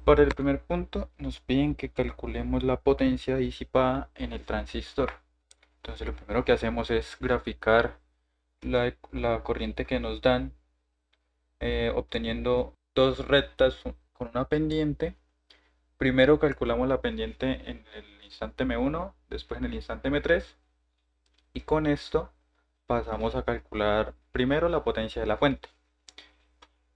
Para el primer punto nos piden que calculemos la potencia disipada en el transistor. Entonces lo primero que hacemos es graficar la corriente que nos dan, obteniendo dos rectas con una pendiente. Primero calculamos la pendiente en el instante M1, después en el instante M3, y con esto pasamos a calcular primero la potencia de la fuente.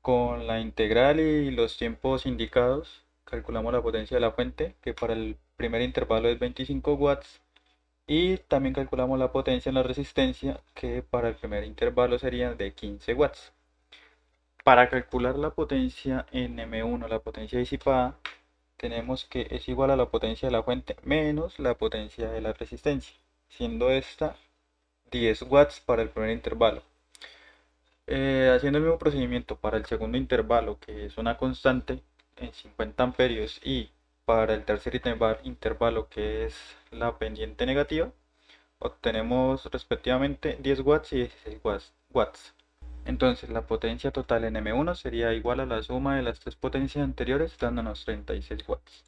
Con la integral y los tiempos indicados, calculamos la potencia de la fuente, que para el primer intervalo es 25 watts, y también calculamos la potencia en la resistencia, que para el primer intervalo sería de 15 watts. Para calcular la potencia en M1, la potencia disipada, tenemos que es igual a la potencia de la fuente menos la potencia de la resistencia, siendo esta 10 watts para el primer intervalo. Haciendo el mismo procedimiento para el segundo intervalo, que es una constante en 50 amperios, y para el tercer intervalo, que es la pendiente negativa, obtenemos respectivamente 10 watts y 16 watts. Entonces la potencia total en M1 sería igual a la suma de las tres potencias anteriores, dándonos 36 watts.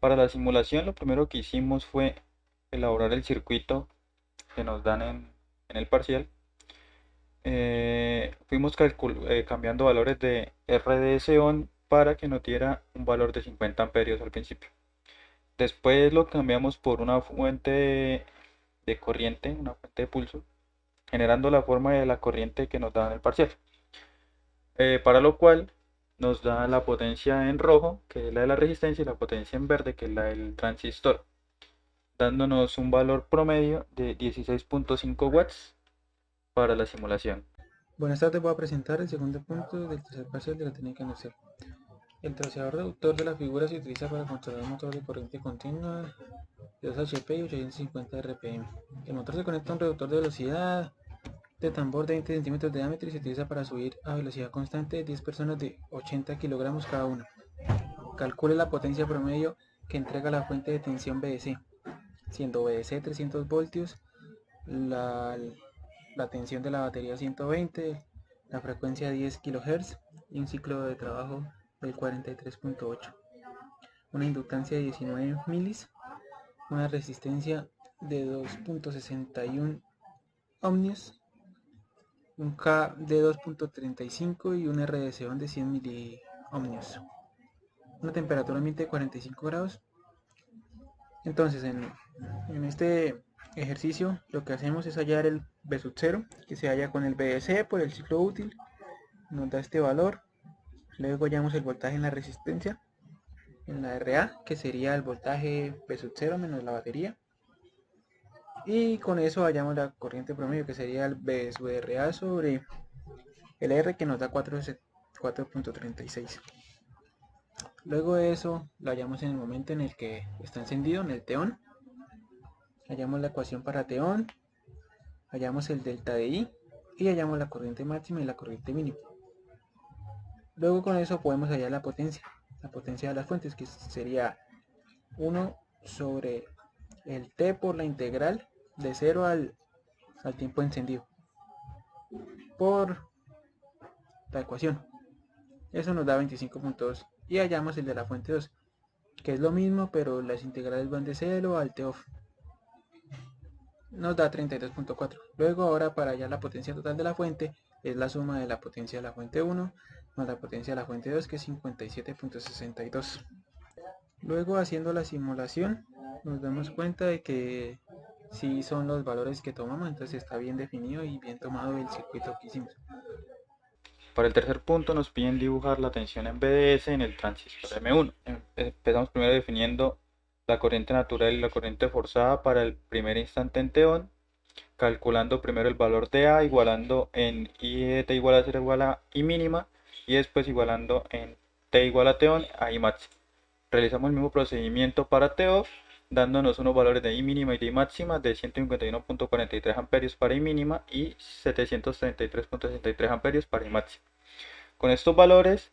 Para la simulación, lo primero que hicimos fue elaborar el circuito que nos dan en el parcial. Fuimos cambiando valores de RDS on para que nos diera un valor de 50 amperios al principio. Después lo cambiamos por una fuente de corriente, una fuente de pulso, generando la forma de la corriente que nos da en el parcial. Para lo cual nos da la potencia en rojo, que es la de la resistencia, y la potencia en verde, que es la del transistor, dándonos un valor promedio de 16.5 watts para la simulación. Buenas tardes, voy a presentar el segundo punto del tercer parcial de la técnica industrial. El troceador reductor de la figura se utiliza para controlar un motor de corriente continua de 2 HP y 850 RPM. El motor se conecta a un reductor de velocidad de tambor de 20 centímetros de diámetro y se utiliza para subir a velocidad constante de 10 personas de 80 kilogramos cada una. Calcule la potencia promedio que entrega la fuente de tensión VDC, siendo VDC 300 voltios, la, la tensión de la batería 120, la frecuencia 10 kHz y un ciclo de trabajo del 43.8, una inductancia de 19 milis, una resistencia de 2.61 ohmios, un K de 2.35 y un RDC de 100 miliohmios, una temperatura ambiente de 45 grados. Entonces en este ejercicio lo que hacemos es hallar el B sub 0, que se halla con el BDC por el ciclo útil, nos da este valor. Luego hallamos el voltaje en la resistencia, en la RA, que sería el voltaje B sub 0 menos la batería. Y con eso hallamos la corriente promedio, que sería el B sub RA sobre el R, que nos da 4.36. Luego de eso lo hallamos en el momento en el que está encendido, en el teón. Hallamos la ecuación para teón, hallamos el delta de I y hallamos la corriente máxima y la corriente mínima. Luego con eso podemos hallar la potencia de las fuentes, que sería 1 sobre el T por la integral de 0 al tiempo encendido por la ecuación. Eso nos da 25.2 y hallamos el de la fuente 2, que es lo mismo, pero las integrales van de 0 al T off. Nos da 32.4. Luego ahora para hallar la potencia total de la fuente es la suma de la potencia de la fuente 1 más la potencia de la fuente 2, que es 57.62. Luego haciendo la simulación nos damos cuenta de que si son los valores que tomamos, entonces está bien definido y bien tomado el circuito que hicimos. Para el tercer punto nos piden dibujar la tensión en BDS en el transistor M1. Empezamos primero definiendo la corriente natural y la corriente forzada para el primer instante en T-on, calculando primero el valor de A, igualando en I de T igual a 0 igual a I mínima, y después igualando en T igual a T-on a I máxima. Realizamos el mismo procedimiento para T-off, dándonos unos valores de I mínima y de I máxima de 151.43 amperios para I mínima y 733.63 amperios para I máxima. Con estos valores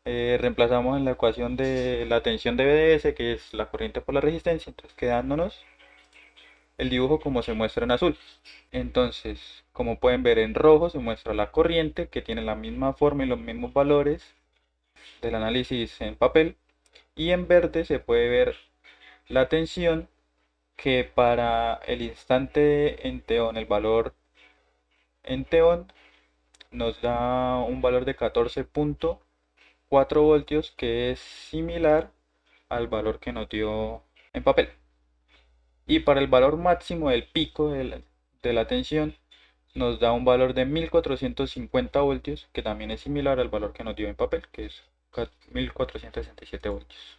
reemplazamos en la ecuación de la tensión de BDS, que es la corriente por la resistencia, entonces quedándonos el dibujo como se muestra en azul. Entonces, como pueden ver, en rojo se muestra la corriente, que tiene la misma forma y los mismos valores del análisis en papel, Y en verde se puede ver la tensión, que para el instante en teón, el valor en teón nos da un valor de 14,4 voltios, que es similar al valor que nos dio en papel. Y para el valor máximo del pico de la tensión nos da un valor de 1450 voltios, que también es similar al valor que nos dio en papel, que es 1467 voltios.